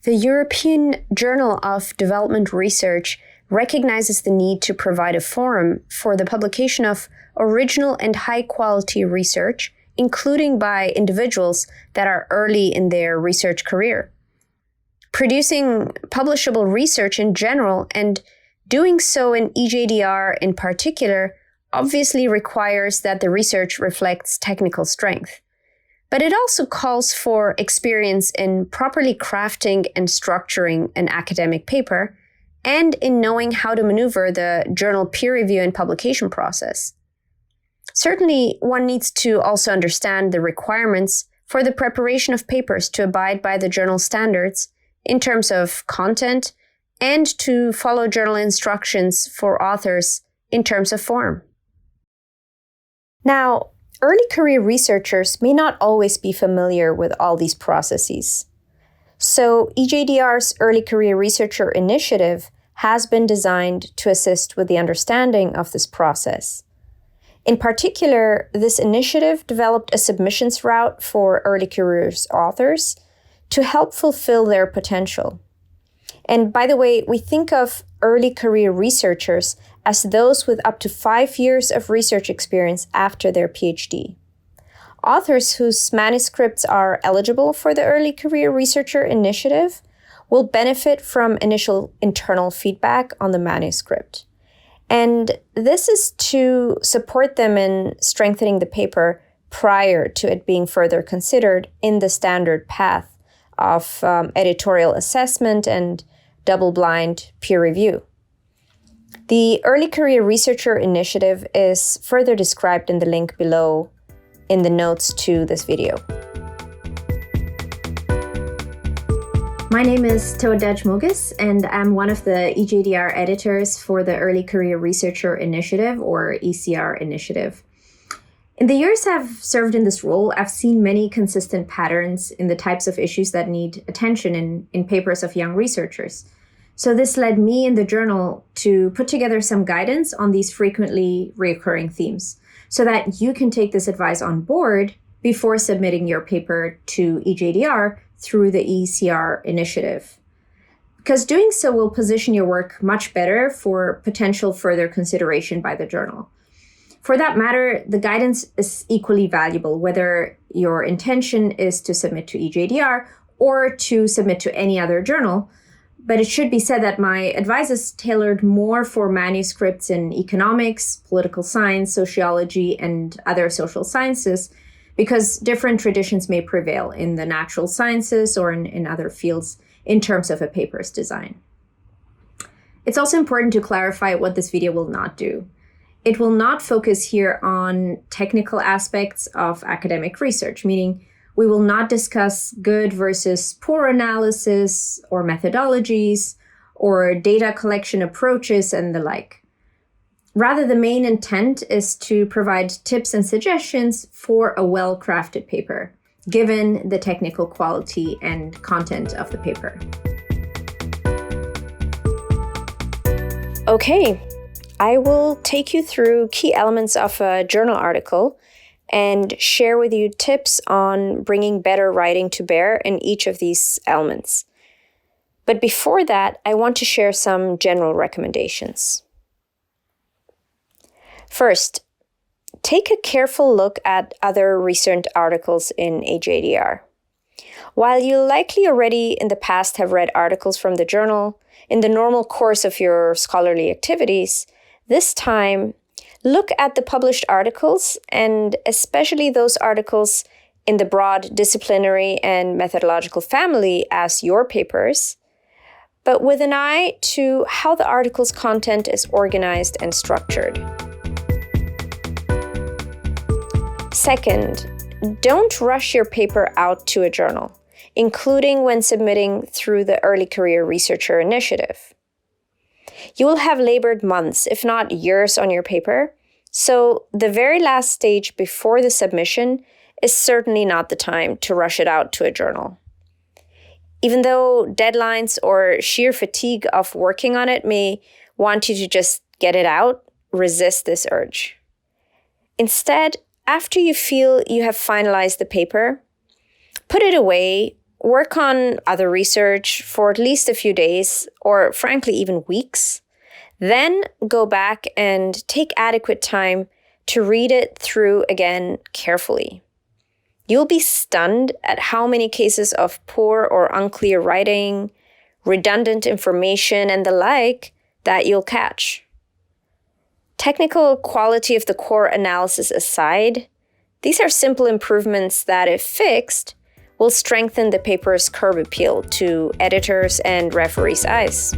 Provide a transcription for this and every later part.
The European Journal of Development Research recognizes the need to provide a forum for the publication of original and high-quality research, including by individuals that are early in their research career. Producing publishable research in general and doing so in EJDR in particular obviously requires that the research reflects technical strength. But it also calls for experience in properly crafting and structuring an academic paper and in knowing how to maneuver the journal peer review and publication process. Certainly, one needs to also understand the requirements for the preparation of papers to abide by the journal standards in terms of content and to follow journal instructions for authors in terms of form. Now, early career researchers may not always be familiar with all these processes. So EJDR's Early Career Researcher Initiative has been designed to assist with the understanding of this process. In particular, this initiative developed a submissions route for early careers authors to help fulfill their potential. And by the way, we think of early career researchers as those with up to 5 years of research experience after their PhD. Authors whose manuscripts are eligible for the Early Career Researcher Initiative will benefit from initial internal feedback on the manuscript. And this is to support them in strengthening the paper prior to it being further considered in the standard path of editorial assessment and double-blind peer review. The Early Career Researcher Initiative is further described in the link below in the notes to this video. My name is Toadaj Mogis, and I'm one of the EJDR editors for the Early Career Researcher Initiative, or ECR initiative. In the years I've served in this role, I've seen many consistent patterns in the types of issues that need attention in papers of young researchers. So this led me in the journal to put together some guidance on these frequently recurring themes so that you can take this advice on board before submitting your paper to EJDR through the ECR initiative. Because doing so will position your work much better for potential further consideration by the journal. For that matter, the guidance is equally valuable, whether your intention is to submit to EJDR or to submit to any other journal. But it should be said that my advice is tailored more for manuscripts in economics, political science, sociology, and other social sciences, because different traditions may prevail in the natural sciences or in other fields in terms of a paper's design. It's also important to clarify what this video will not do. It will not focus here on technical aspects of academic research, meaning we will not discuss good versus poor analysis or methodologies or data collection approaches and the like. Rather, the main intent is to provide tips and suggestions for a well-crafted paper, given the technical quality and content of the paper. Okay, I will take you through key elements of a journal article and share with you tips on bringing better writing to bear in each of these elements. But before that, I want to share some general recommendations. First, take a careful look at other recent articles in EJDR. While you likely already in the past have read articles from the journal in the normal course of your scholarly activities, this time, look at the published articles, and especially those articles in the broad disciplinary and methodological family as your papers, but with an eye to how the article's content is organized and structured. Second, don't rush your paper out to a journal, including when submitting through the Early Career Researcher Initiative. You will have labored months, if not years, on your paper, so the very last stage before the submission is certainly not the time to rush it out to a journal. Even though deadlines or sheer fatigue of working on it may want you to just get it out, resist this urge. Instead, after you feel you have finalized the paper, put it away work on other research for at least a few days, or frankly, even weeks. Then go back and take adequate time to read it through again carefully. You'll be stunned at how many cases of poor or unclear writing, redundant information, and the like that you'll catch. Technical quality of the core analysis aside, these are simple improvements that, if fixed, will strengthen the paper's curb appeal to editors and referees' eyes.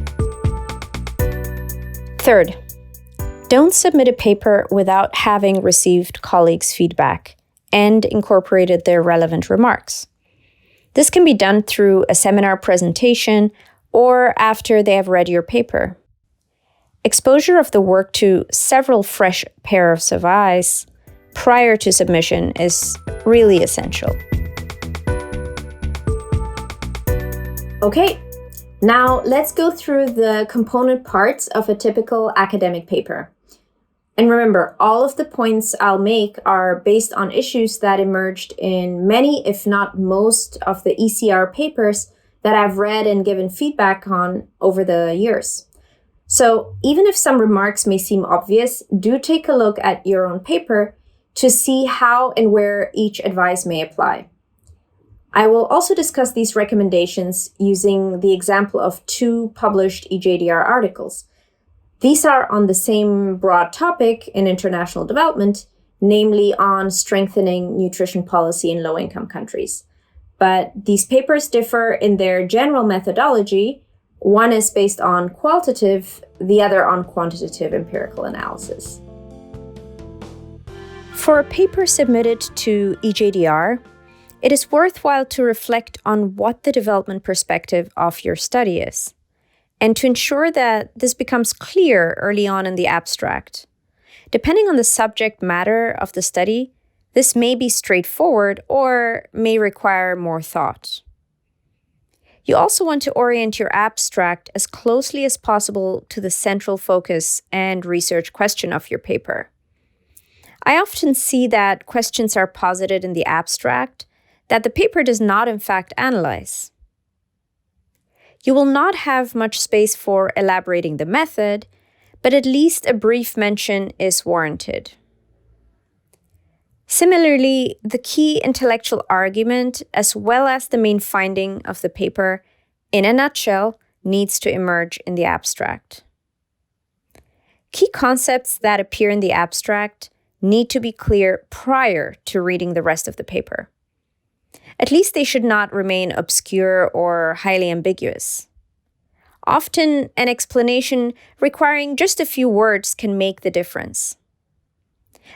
Third, don't submit a paper without having received colleagues' feedback and incorporated their relevant remarks. This can be done through a seminar presentation or after they have read your paper. Exposure of the work to several fresh pairs of eyes prior to submission is really essential. Okay, now let's go through the component parts of a typical academic paper. And remember, all of the points I'll make are based on issues that emerged in many, if not most, of the ECR papers that I've read and given feedback on over the years. So even if some remarks may seem obvious, do take a look at your own paper to see how and where each advice may apply. I will also discuss these recommendations using the example of 2 published EJDR articles. These are on the same broad topic in international development, namely on strengthening nutrition policy in low-income countries. But these papers differ in their general methodology. One is based on qualitative, the other on quantitative empirical analysis. For a paper submitted to EJDR, it is worthwhile to reflect on what the development perspective of your study is, and to ensure that this becomes clear early on in the abstract. Depending on the subject matter of the study, this may be straightforward or may require more thought. You also want to orient your abstract as closely as possible to the central focus and research question of your paper. I often see that questions are posited in the abstract that the paper does not in fact analyze. You will not have much space for elaborating the method, but at least a brief mention is warranted. Similarly, the key intellectual argument, as well as the main finding of the paper, in a nutshell, needs to emerge in the abstract. Key concepts that appear in the abstract need to be clear prior to reading the rest of the paper. At least they should not remain obscure or highly ambiguous. Often, an explanation requiring just a few words can make the difference.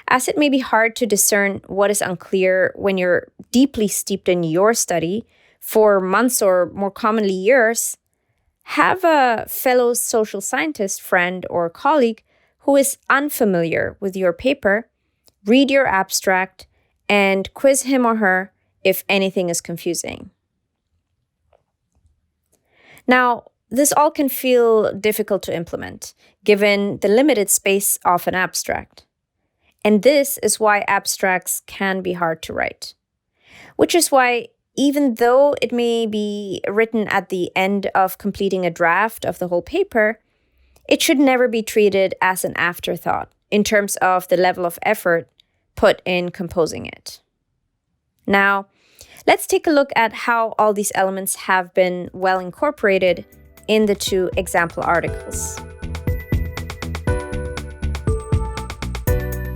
As it may be hard to discern what is unclear when you're deeply steeped in your study for months or more commonly years, have a fellow social scientist friend or colleague who is unfamiliar with your paper read your abstract and quiz him or her if anything is confusing. Now, this all can feel difficult to implement, given the limited space of an abstract. And this is why abstracts can be hard to write. Which is why, even though it may be written at the end of completing a draft of the whole paper, it should never be treated as an afterthought in terms of the level of effort put in composing it. Now, let's take a look at how all these elements have been well incorporated in the 2 example articles.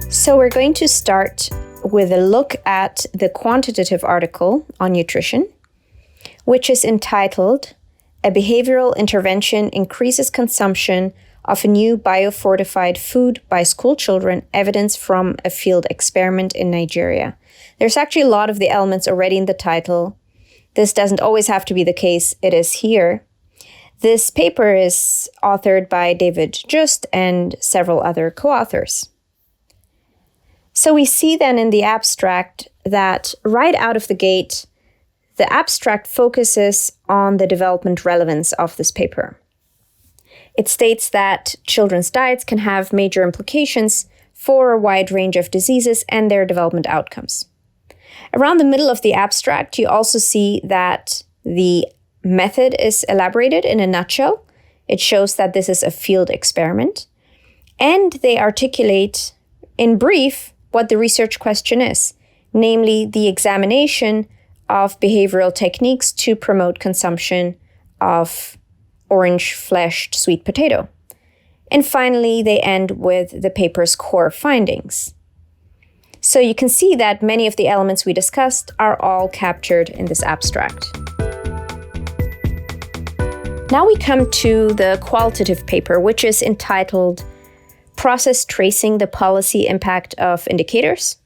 So we're going to start with a look at the quantitative article on nutrition, which is entitled, "A Behavioral Intervention Increases Consumption of a New Biofortified Food by School Children, Evidence from a Field Experiment in Nigeria." There's actually a lot of the elements already in the title. This doesn't always have to be the case. It is here. This paper is authored by David Just and several other co-authors. So we see then in the abstract that right out of the gate, the abstract focuses on the development relevance of this paper. It states that children's diets can have major implications for a wide range of diseases and their development outcomes. Around the middle of the abstract, you also see that The method is elaborated in a nutshell. It shows that this is a field experiment. And they articulate in brief what the research question is, namely the examination of behavioral techniques to promote consumption of orange-fleshed sweet potato. And finally, they end with the paper's core findings. So you can see that many of the elements we discussed are all captured in this abstract. Now we come to the qualitative paper, which is entitled Process Tracing the Policy Impact of Indicators,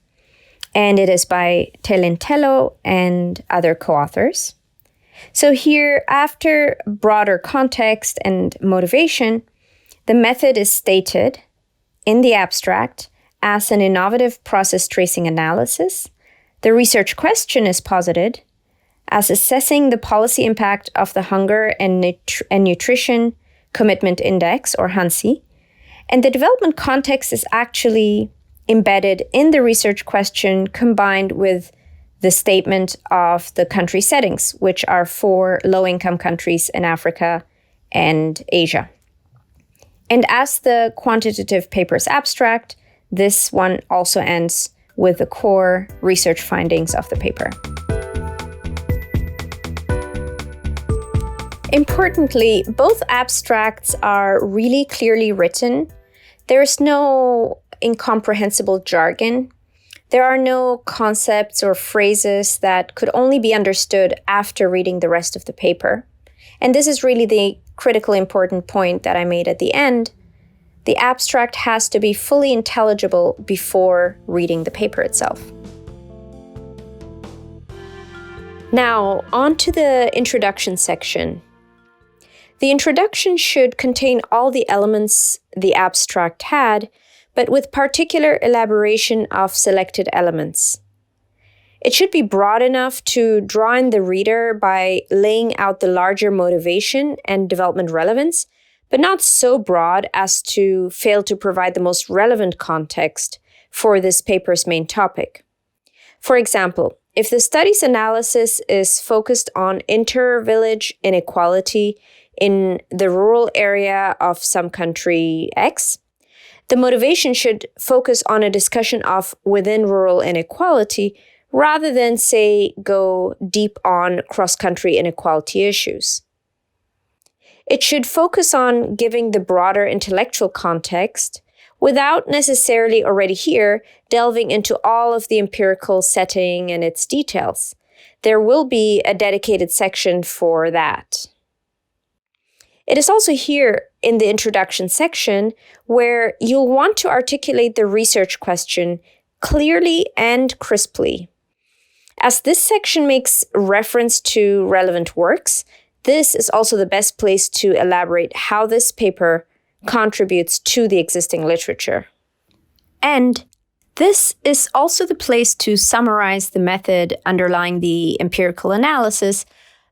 and it is by Lintelo and other co-authors. So here, after broader context and motivation, the method is stated in the abstract as an innovative process tracing analysis. The research question is posited as assessing the policy impact of the Hunger and Nutrition Commitment Index, or HUNSI. And the development context is actually embedded in the research question combined with the statement of the country settings, which are 4 low-income countries in Africa and Asia. And as the quantitative paper's abstract, this one also ends with the core research findings of the paper. Importantly, both abstracts are really clearly written. There's no incomprehensible jargon. There are no concepts or phrases that could only be understood after reading the rest of the paper. And this is really the critical important point that I made at the end. The abstract has to be fully intelligible before reading the paper itself. Now, on to the introduction section. The introduction should contain all the elements the abstract had, but with particular elaboration of selected elements. It should be broad enough to draw in the reader by laying out the larger motivation and development relevance, but not so broad as to fail to provide the most relevant context for this paper's main topic. For example, if the study's analysis is focused on inter-village inequality in the rural area of some country X, the motivation should focus on a discussion of within rural inequality rather than, say, go deep on cross-country inequality issues. It should focus on giving the broader intellectual context without necessarily already here delving into all of the empirical setting and its details. There will be a dedicated section for that. It is also here in the introduction section where you'll want to articulate the research question clearly and crisply. As this section makes reference to relevant works, this is also the best place to elaborate how this paper contributes to the existing literature. And this is also the place to summarize the method underlying the empirical analysis,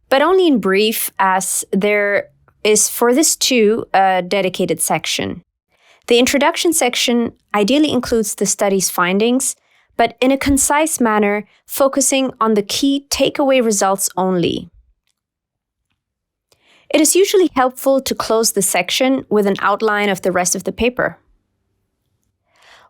but only in brief, as there is for this too a dedicated section. The introduction section ideally includes the study's findings, but in a concise manner, focusing on the key takeaway results only. It is usually helpful to close the section with an outline of the rest of the paper.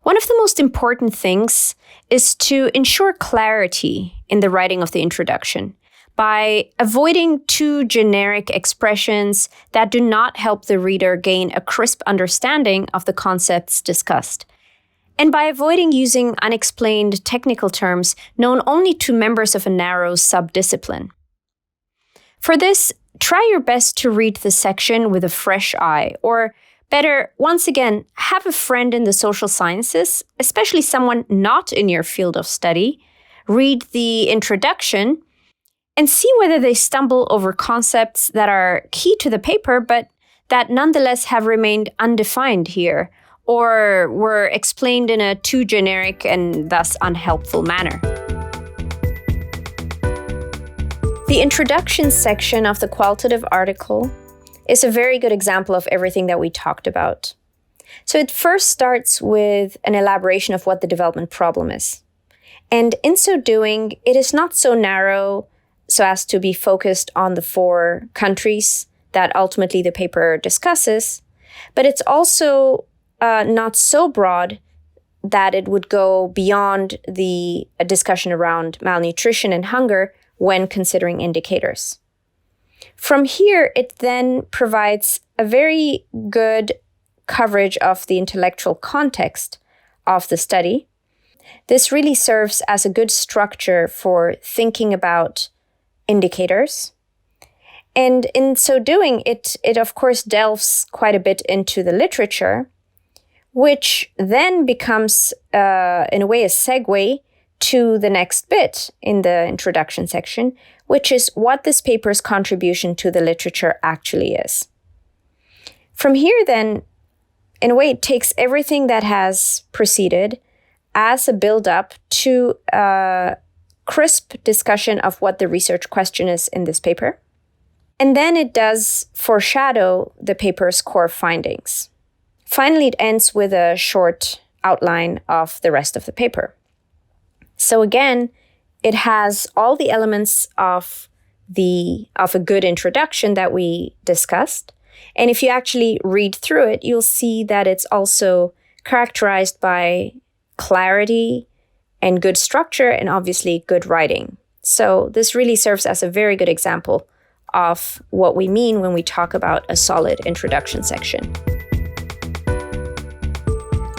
One of the most important things is to ensure clarity in the writing of the introduction by avoiding too generic expressions that do not help the reader gain a crisp understanding of the concepts discussed, and by avoiding using unexplained technical terms known only to members of a narrow subdiscipline. For this, try your best to read the section with a fresh eye, or better, once again, have a friend in the social sciences, especially someone not in your field of study, read the introduction and see whether they stumble over concepts that are key to the paper, but that nonetheless have remained undefined here, or were explained in a too generic and thus unhelpful manner. The introduction section of the qualitative article is a very good example of everything that we talked about. So it first starts with an elaboration of what the development problem is. And in so doing, it is not so narrow, so as to be focused on the 4 countries that ultimately the paper discusses, but it's also not so broad that it would go beyond the discussion around malnutrition and hunger when considering indicators. From here, it then provides a very good coverage of the intellectual context of the study. This really serves as a good structure for thinking about indicators. And in so doing, it of course delves quite a bit into the literature, which then becomes, in a way, a segue to the next bit in the introduction section, which is what this paper's contribution to the literature actually is. From here, then, in a way, it takes everything that has preceded as a build-up to a crisp discussion of what the research question is in this paper. And then it does foreshadow the paper's core findings. Finally, it ends with a short outline of the rest of the paper. So again, it has all the elements of a good introduction that we discussed. And if you actually read through it, you'll see that it's also characterized by clarity and good structure and obviously good writing. So this really serves as a very good example of what we mean when we talk about a solid introduction section.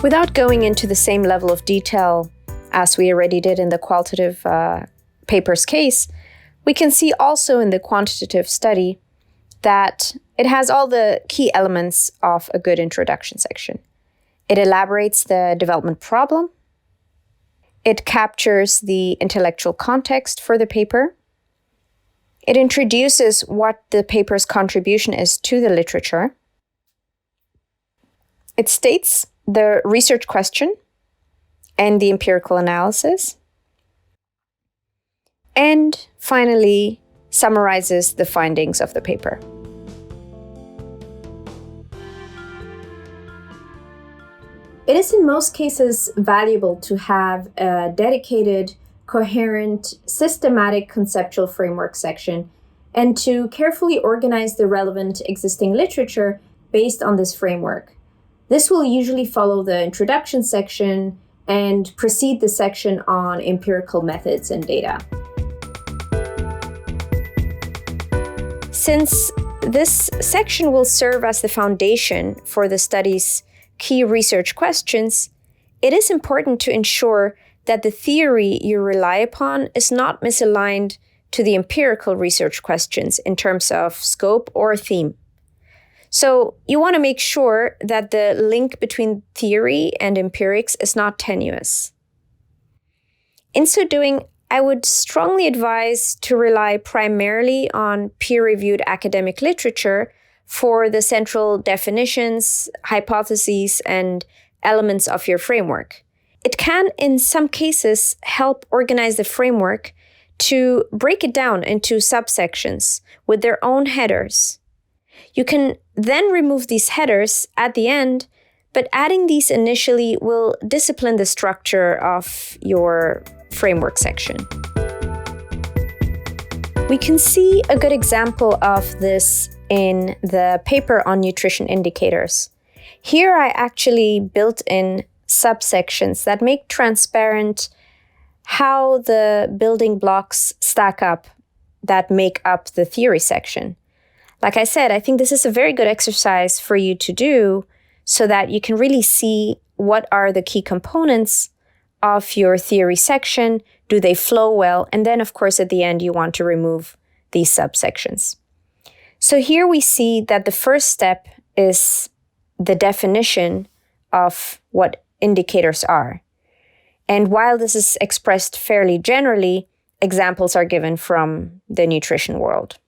Without going into the same level of detail as we already did in the qualitative paper's case, we can see also in the quantitative study that it has all the key elements of a good introduction section. It elaborates the development problem. It captures the intellectual context for the paper. It introduces what the paper's contribution is to the literature. It states the research question and the empirical analysis. And finally, summarizes the findings of the paper. It is in most cases valuable to have a dedicated, coherent, systematic conceptual framework section and to carefully organize the relevant existing literature based on this framework. This will usually follow the introduction section and precede the section on empirical methods and data. Since this section will serve as the foundation for the study's key research questions, it is important to ensure that the theory you rely upon is not misaligned to the empirical research questions in terms of scope or theme. So you want to make sure that the link between theory and empirics is not tenuous. In so doing, I would strongly advise to rely primarily on peer-reviewed academic literature for the central definitions, hypotheses, and elements of your framework. It can, in some cases, help organize the framework to break it down into subsections with their own headers. You can then remove these headers at the end, but adding these initially will discipline the structure of your framework section. We can see a good example of this in the paper on nutrition indicators. Here I actually built in subsections that make transparent how the building blocks stack up that make up the theory section. Like I said, I think this is a very good exercise for you to do so that you can really see what are the key components of your theory section. Do they flow well? And then, of course, at the end, you want to remove these subsections. So here we see that the first step is the definition of what indicators are. And while this is expressed fairly generally, examples are given from the nutrition world.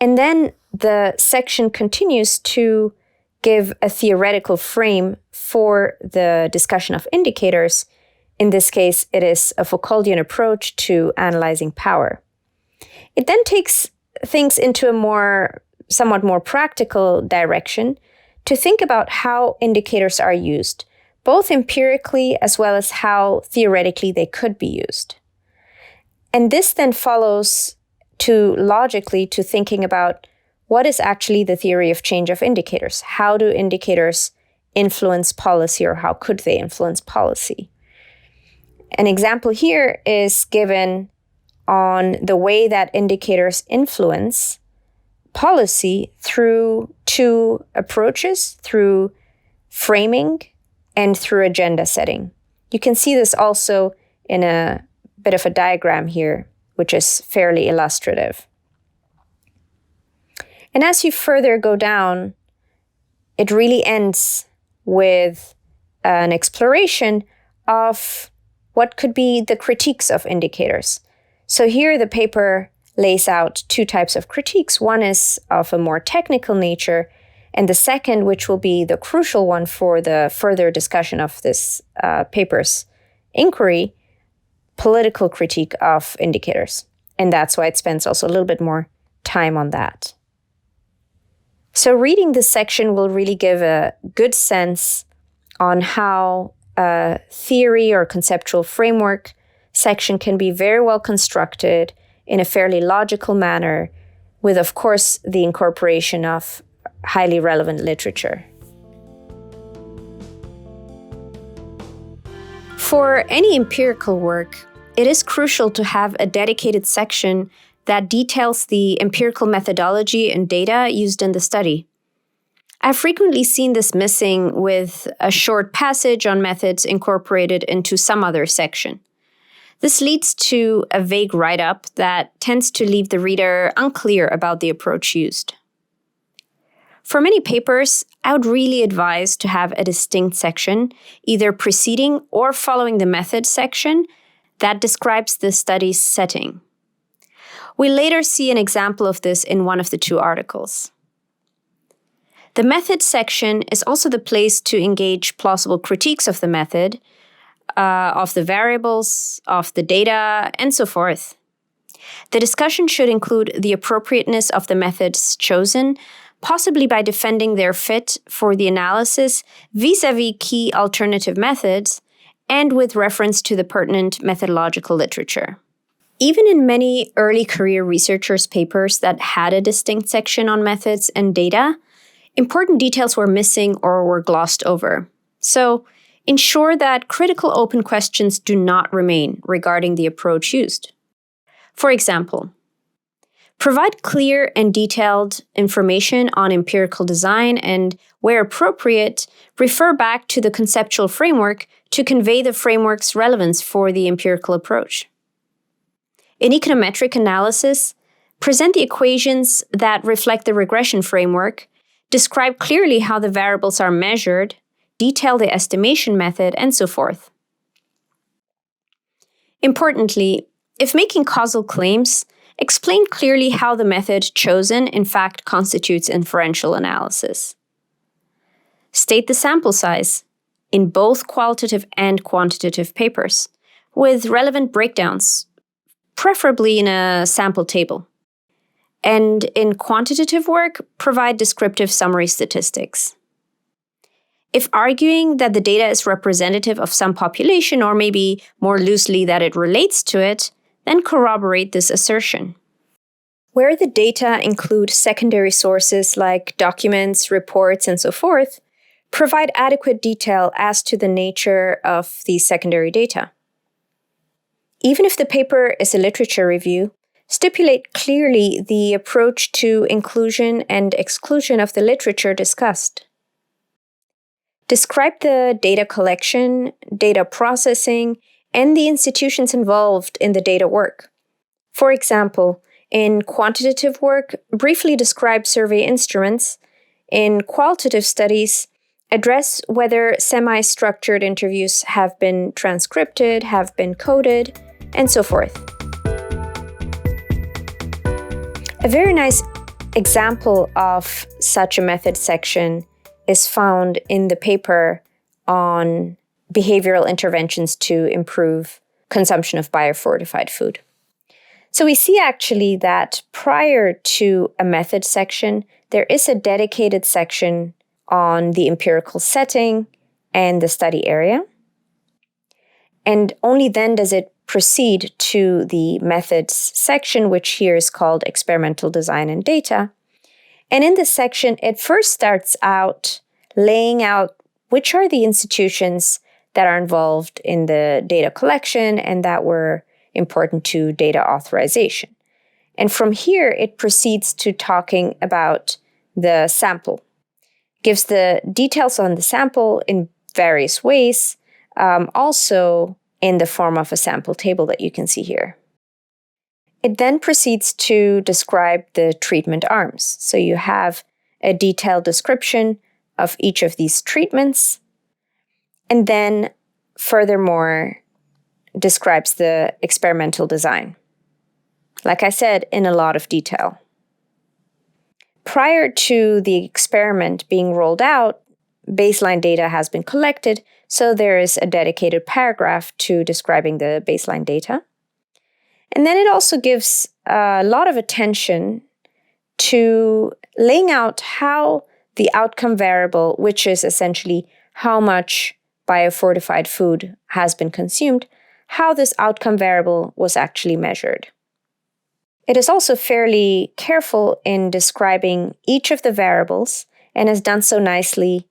And then the section continues to give a theoretical frame for the discussion of indicators. In this case, it is a Foucauldian approach to analyzing power. It then takes things into a somewhat more practical direction to think about how indicators are used, both empirically as well as how theoretically they could be used. And this then follows logically to thinking about what is actually the theory of change of indicators. How do indicators influence policy, or how could they influence policy? An example here is given on the way that indicators influence policy through two approaches, through framing and through agenda setting. You can see this also in a bit of a diagram here, which is fairly illustrative. And as you further go down, it really ends with an exploration of what could be the critiques of indicators. So here the paper lays out two types of critiques. One is of a more technical nature, and the second, which will be the crucial one for the further discussion of this paper's inquiry, political critique of indicators. And that's why it spends also a little bit more time on that. So reading this section will really give a good sense on how a theory or conceptual framework section can be very well constructed in a fairly logical manner, with, of course, the incorporation of highly relevant literature. For any empirical work, it is crucial to have a dedicated section that details the empirical methodology and data used in the study. I've frequently seen this missing, with a short passage on methods incorporated into some other section. This leads to a vague write-up that tends to leave the reader unclear about the approach used. For many papers, I would really advise to have a distinct section, either preceding or following the method section, that describes the study's setting. We later see an example of this in one of the two articles. The method section is also the place to engage plausible critiques of the method, of the variables, of the data, and so forth. The discussion should include the appropriateness of the methods chosen, possibly by defending their fit for the analysis vis-à-vis key alternative methods, and with reference to the pertinent methodological literature. Even in many early career researchers' papers that had a distinct section on methods and data, important details were missing or were glossed over. So, ensure that critical open questions do not remain regarding the approach used. For example, provide clear and detailed information on empirical design, and, where appropriate, refer back to the conceptual framework to convey the framework's relevance for the empirical approach. In econometric analysis, present the equations that reflect the regression framework, describe clearly how the variables are measured, detail the estimation method, and so forth. Importantly, if making causal claims, explain clearly how the method chosen in fact constitutes inferential analysis. State the sample size in both qualitative and quantitative papers, with relevant breakdowns, preferably in a sample table. And in quantitative work, provide descriptive summary statistics. If arguing that the data is representative of some population, or maybe more loosely that it relates to it, then corroborate this assertion. Where the data include secondary sources like documents, reports, and so forth, provide adequate detail as to the nature of these secondary data. Even if the paper is a literature review, stipulate clearly the approach to inclusion and exclusion of the literature discussed. Describe the data collection, data processing, and the institutions involved in the data work. For example, in quantitative work, briefly describe survey instruments. In qualitative studies, address whether semi-structured interviews have been transcripted, have been coded, and so forth. A very nice example of such a method section is found in the paper on behavioral interventions to improve consumption of biofortified food. So we see actually that prior to a method section, there is a dedicated section on the empirical setting and the study area. And only then does it proceed to the methods section, which here is called experimental design and data. And in this section, it first starts out laying out which are the institutions that are involved in the data collection and that were important to data authorization. And from here, it proceeds to talking about the sample. Gives the details on the sample in various ways, also in the form of a sample table that you can see here. It then proceeds to describe the treatment arms. So you have a detailed description of each of these treatments, and then furthermore describes the experimental design. Like I said, in a lot of detail. Prior to the experiment being rolled out, baseline data has been collected, so there is a dedicated paragraph to describing the baseline data. And then it also gives a lot of attention to laying out how the outcome variable, which is essentially how much biofortified food has been consumed, how this outcome variable was actually measured. It is also fairly careful in describing each of the variables and has done so nicely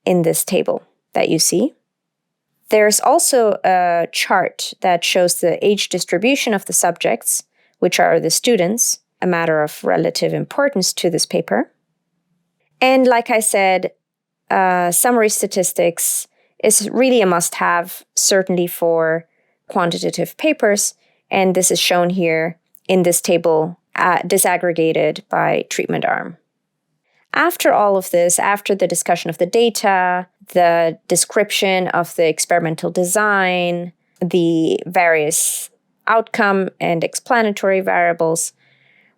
in this table that you see. There's also a chart that shows the age distribution of the subjects, which are the students, a matter of relative importance to this paper. And like I said, summary statistics is really a must-have, certainly for quantitative papers, and this is shown here in this table, disaggregated by treatment arm. After all of this, after the discussion of the data, the description of the experimental design, the various outcome and explanatory variables,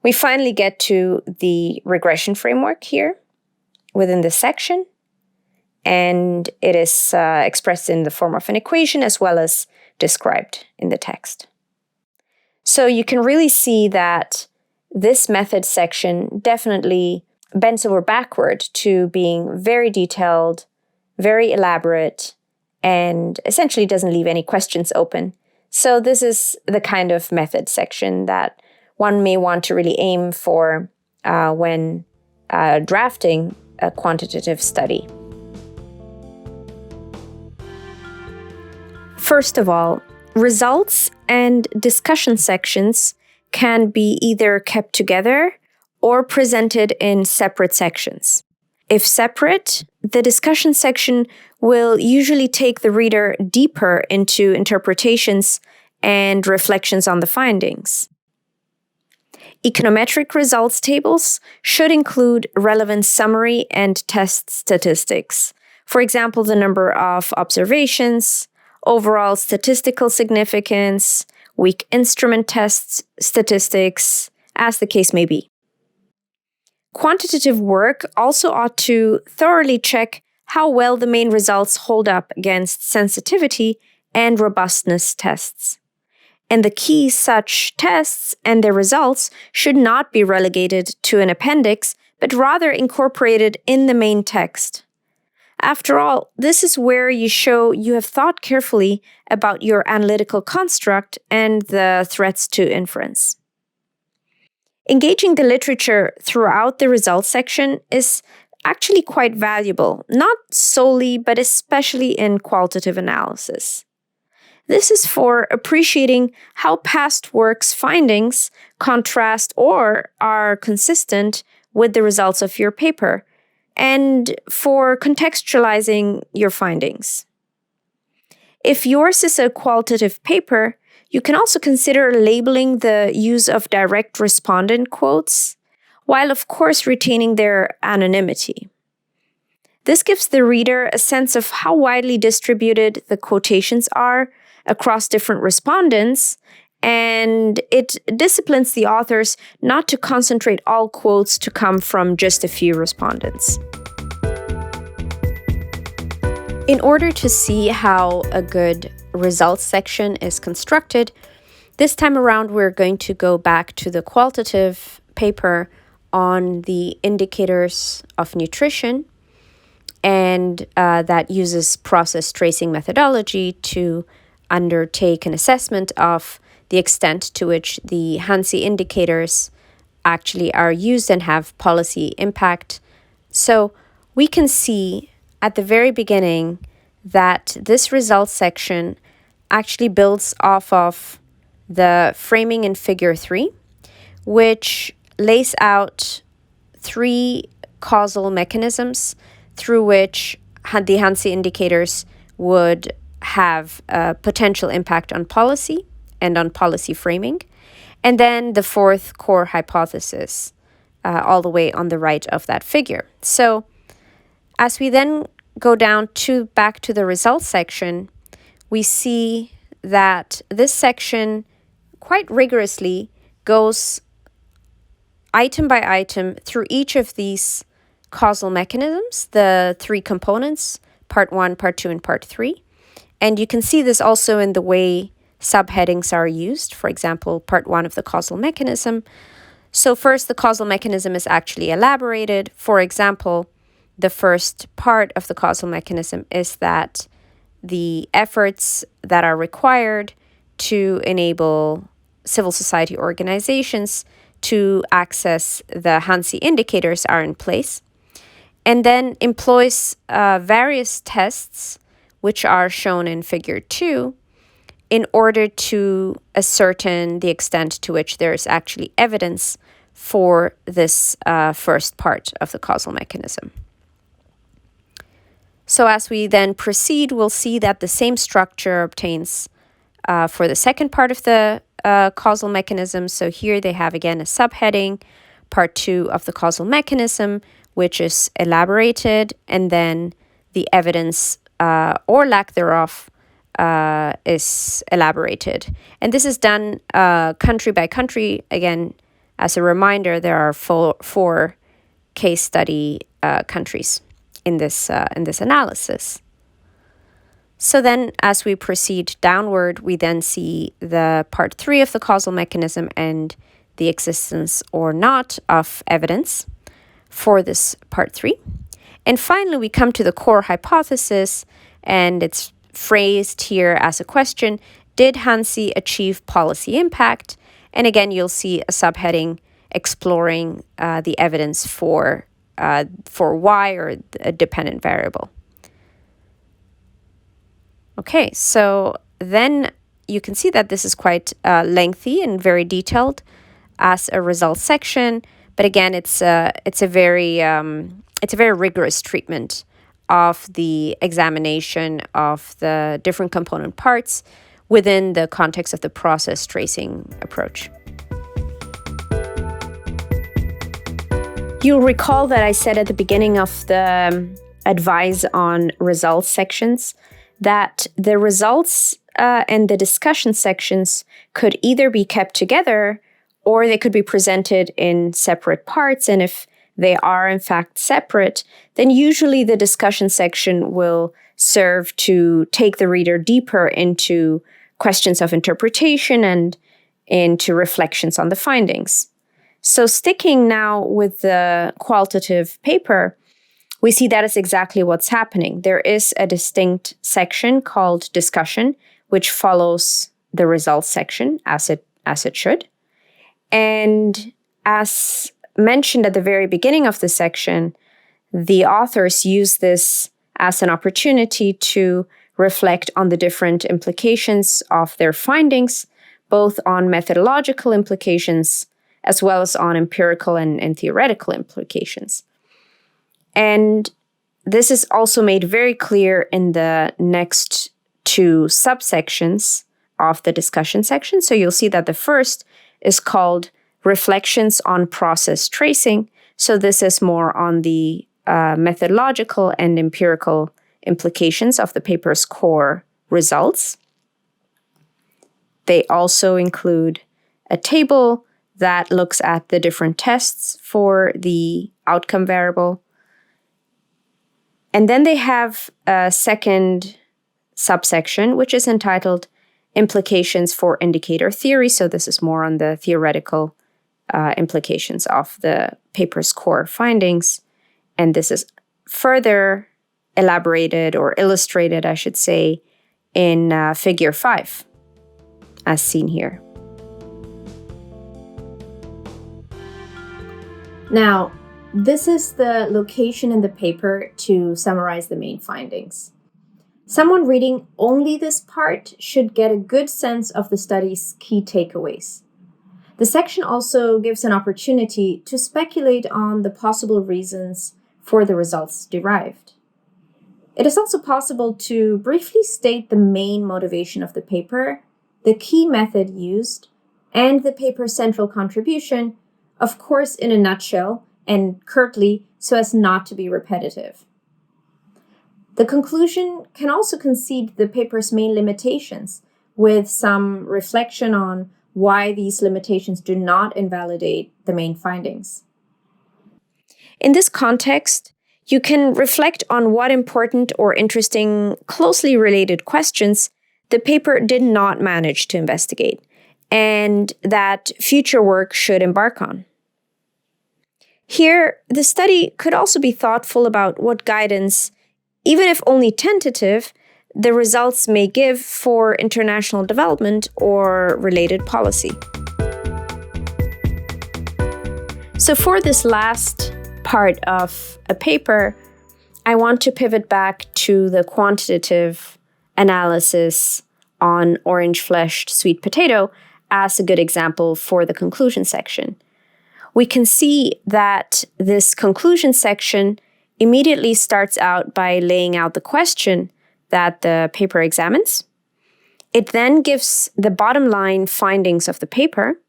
we finally get to the regression framework here within this section. And it is expressed in the form of an equation as well as described in the text. So you can really see that this method section definitely bends over backward to being very detailed, very elaborate, and essentially doesn't leave any questions open. So this is the kind of method section that one may want to really aim for when drafting a quantitative study. First of all, results and discussion sections can be either kept together or presented in separate sections. If separate, the discussion section will usually take the reader deeper into interpretations and reflections on the findings. Econometric results tables should include relevant summary and test statistics. For example, the number of observations, overall statistical significance, weak instrument test statistics, as the case may be. Quantitative work also ought to thoroughly check how well the main results hold up against sensitivity and robustness tests. And the key such tests and their results should not be relegated to an appendix, but rather incorporated in the main text. After all, this is where you show you have thought carefully about your analytical construct and the threats to inference. Engaging the literature throughout the results section is actually quite valuable, not solely, but especially in qualitative analysis. This is for appreciating how past work's findings contrast or are consistent with the results of your paper, and for contextualizing your findings. If yours is a qualitative paper, you can also consider labeling the use of direct respondent quotes, while of course retaining their anonymity. This gives the reader a sense of how widely distributed the quotations are across different respondents, and it disciplines the authors not to concentrate all quotes to come from just a few respondents. In order to see how a good results section is constructed, this time around we're going to go back to the qualitative paper on the indicators of nutrition, and that uses process tracing methodology to undertake an assessment of the extent to which the Hansi indicators actually are used and have policy impact. So we can see at the very beginning that this results section actually builds off of the framing in Figure 3, which lays out 3 causal mechanisms through which the Hansi indicators would have a potential impact on policy and on policy framing. And then the 4th core hypothesis, all the way on the right of that figure. So as we then go down back to the results section, we see that this section quite rigorously goes item by item through each of these causal mechanisms, the 3 components, part 1, part 2, and part 3. And you can see this also in the way subheadings are used. For example, part 1 of the causal mechanism. So first, the causal mechanism is actually elaborated. For example, the first part of the causal mechanism is that the efforts that are required to enable civil society organizations to access the Hansi indicators are in place, and then employs various tests, which are shown in Figure 2, in order to ascertain the extent to which there is actually evidence for this first part of the causal mechanism. So as we then proceed, we'll see that the same structure obtains for the second part of the causal mechanism. So here they have again a subheading, part 2 of the causal mechanism, which is elaborated, and then the evidence or lack thereof is elaborated. And this is done country by country. Again, as a reminder, there are 4 case study countries in this analysis. So then as we proceed downward, we then see the part 3 of the causal mechanism and the existence or not of evidence for this part 3. And finally, we come to the core hypothesis, and it's phrased here as a question: did Hansi achieve policy impact? And again, you'll see a subheading exploring the evidence for Y, or a dependent variable. Okay, so then you can see that this is quite lengthy and very detailed as a results section. But again, it's a very rigorous treatment of the examination of the different component parts within the context of the process tracing approach. You'll recall that I said at the beginning of the advice on results sections that the results and the discussion sections could either be kept together or they could be presented in separate parts. And if they are in fact separate, then usually the discussion section will serve to take the reader deeper into questions of interpretation and into reflections on the findings. So sticking now with the qualitative paper, we see that is exactly what's happening. There is a distinct section called discussion, which follows the results section as it should. And as mentioned at the very beginning of the section, the authors use this as an opportunity to reflect on the different implications of their findings, both on methodological implications as well as on empirical and theoretical implications. And this is also made very clear in the next 2 subsections of the discussion section. So you'll see that the first is called Reflections on Process Tracing. So this is more on the methodological and empirical implications of the paper's core results. They also include a table that looks at the different tests for the outcome variable. And then they have a second subsection, which is entitled Implications for Indicator Theory. So this is more on the theoretical implications of the paper's core findings. And this is further elaborated or illustrated, I should say, in figure 5, as seen here. Now, this is the location in the paper to summarize the main findings. Someone reading only this part should get a good sense of the study's key takeaways. The section also gives an opportunity to speculate on the possible reasons for the results derived. It is also possible to briefly state the main motivation of the paper, the key method used, and the paper's central contribution, of course in a nutshell and curtly so as not to be repetitive. The conclusion can also concede the paper's main limitations, with some reflection on why these limitations do not invalidate the main findings. In this context, you can reflect on what important or interesting, closely related questions the paper did not manage to investigate, and that future work should embark on. Here, the study could also be thoughtful about what guidance, even if only tentative, the results may give for international development or related policy. So for this last part of a paper, I want to pivot back to the quantitative analysis on orange-fleshed sweet potato as a good example for the conclusion section. We can see that this conclusion section immediately starts out by laying out the question that the paper examines. It then gives the bottom line findings of the paper,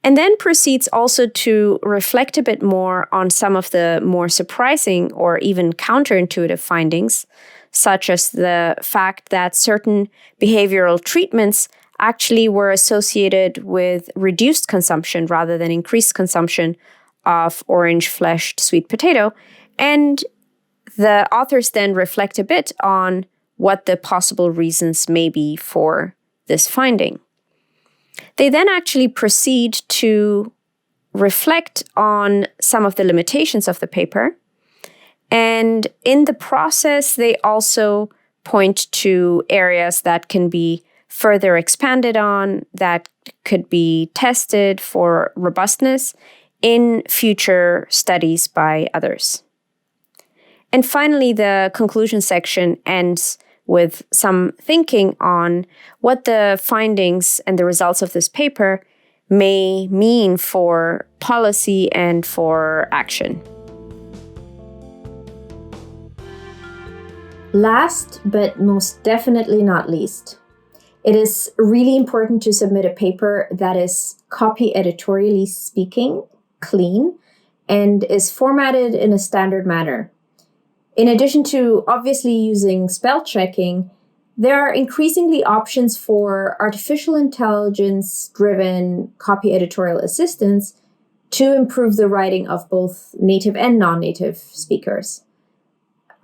and then proceeds also to reflect a bit more on some of the more surprising or even counterintuitive findings, such as the fact that certain behavioral treatments actually were associated with reduced consumption rather than increased consumption of orange-fleshed sweet potato. And the authors then reflect a bit on what the possible reasons may be for this finding. They then actually proceed to reflect on some of the limitations of the paper. And in the process, they also point to areas that can be further expanded on, that could be tested for robustness in future studies by others. And finally, the conclusion section ends with some thinking on what the findings and the results of this paper may mean for policy and for action. Last, but most definitely not least, it is really important to submit a paper that is copy-editorially speaking, clean, and is formatted in a standard manner. In addition to obviously using spell checking, there are increasingly options for artificial intelligence-driven copy-editorial assistance to improve the writing of both native and non-native speakers.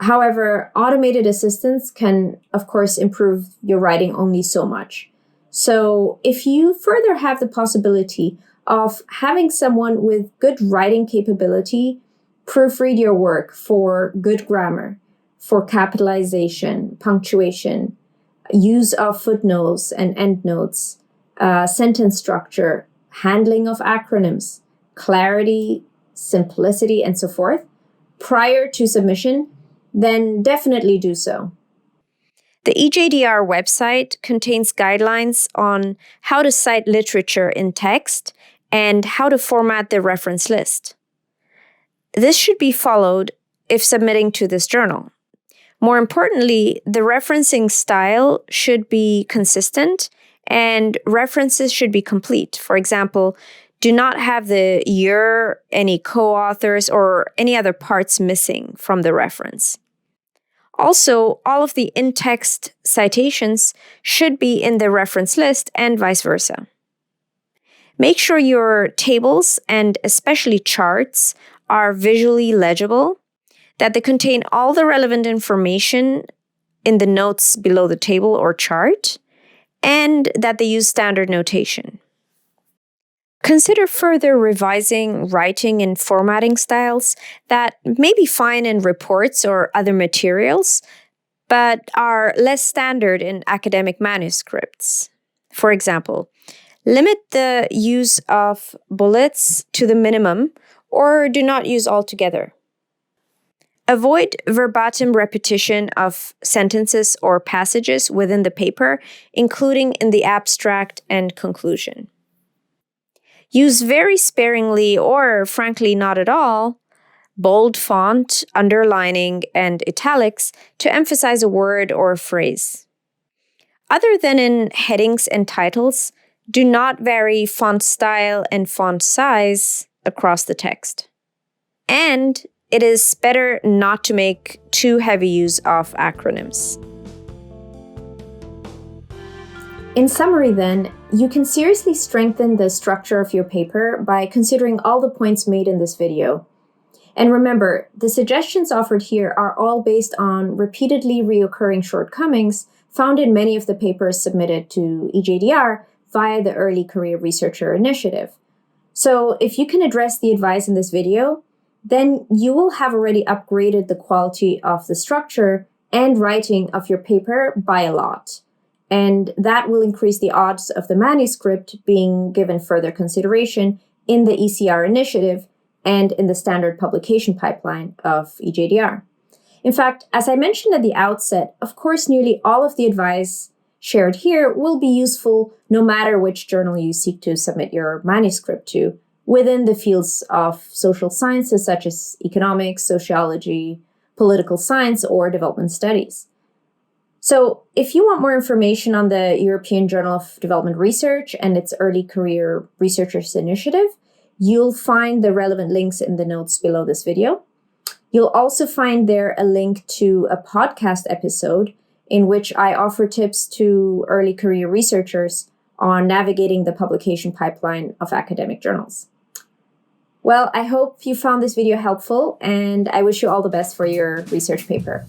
However, automated assistance can, of course, improve your writing only so much. So if you further have the possibility of having someone with good writing capability proofread your work for good grammar, for capitalization, punctuation, use of footnotes and endnotes, sentence structure, handling of acronyms, clarity, simplicity, and so forth, prior to submission, then definitely do so. The EJDR website contains guidelines on how to cite literature in text and how to format the reference list. This should be followed if submitting to this journal. More importantly, the referencing style should be consistent and references should be complete. For example, do not have the your, any co-authors, or any other parts missing from the reference. Also, all of the in-text citations should be in the reference list and vice versa. Make sure your tables and especially charts are visually legible, that they contain all the relevant information in the notes below the table or chart, and that they use standard notation. Consider further revising writing and formatting styles that may be fine in reports or other materials, but are less standard in academic manuscripts. For example, limit the use of bullets to the minimum or do not use altogether. Avoid verbatim repetition of sentences or passages within the paper, including in the abstract and conclusion. Use very sparingly or, frankly, not at all, bold font, underlining, and italics to emphasize a word or a phrase. Other than in headings and titles, do not vary font style and font size across the text. And it is better not to make too heavy use of acronyms. In summary then, you can seriously strengthen the structure of your paper by considering all the points made in this video. And remember, the suggestions offered here are all based on repeatedly reoccurring shortcomings found in many of the papers submitted to EJDR via the Early Career Researcher Initiative. So if you can address the advice in this video, then you will have already upgraded the quality of the structure and writing of your paper by a lot. And that will increase the odds of the manuscript being given further consideration in the ECR initiative and in the standard publication pipeline of EJDR. In fact, as I mentioned at the outset, of course, nearly all of the advice shared here will be useful no matter which journal you seek to submit your manuscript to within the fields of social sciences such as economics, sociology, political science, or development studies. So if you want more information on the European Journal of Development Research and its Early Career Researchers Initiative, you'll find the relevant links in the notes below this video. You'll also find there a link to a podcast episode in which I offer tips to early career researchers on navigating the publication pipeline of academic journals. Well, I hope you found this video helpful, and I wish you all the best for your research paper.